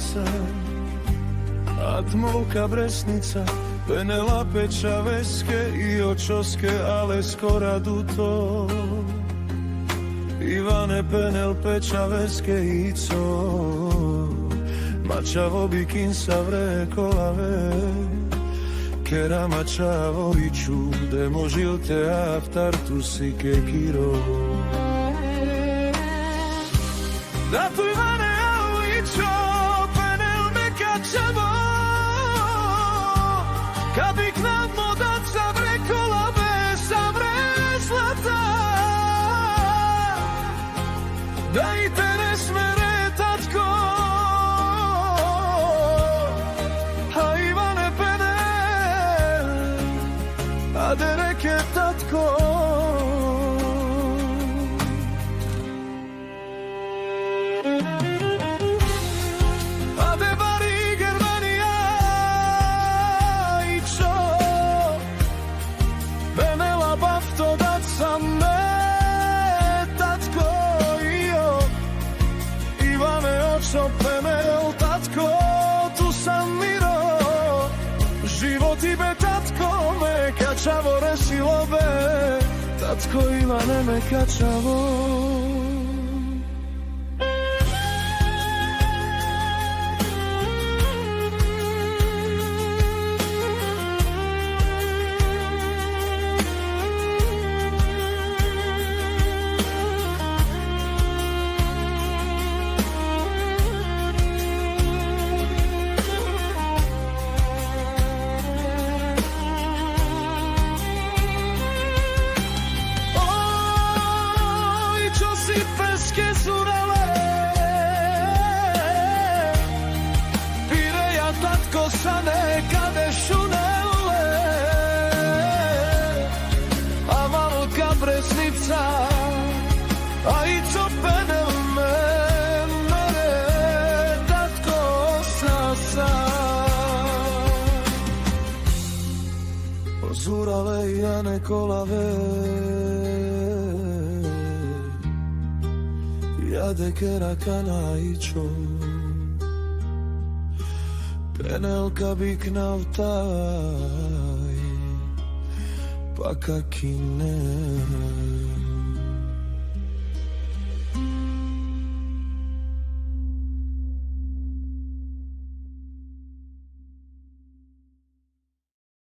Bresnica, Atmolka Bresnica, Penela Pečaveske i očoske, ale skora duto. Ivane Penel Pečaveske i co, Mačavo bikin savre kolave, Kera Mačavoviću, demo žilte aftar tu si kekiro. Da tu Ivane Alovićo, Penel me kačavo, kad bi k nam modat savre kolave, savre zlata. Da i te ne smere tatko, a Ivane Penel, a de reke tatko. A de bari Germanija i čo, Penela bafto dat sam me tatko. Očo Penel, tatko, tu sam miro, život ibe tatko me kačavo resilo be, tatko Ivane me kačavo. Peske zurale, Pireja tatko sa nekade šunele, a Malka Bresnica, a i co Penel mere, tatko sa. Zurale i Jane kolave, Jade Kera Kanaićo, Penelka biknav taj, pa kakine.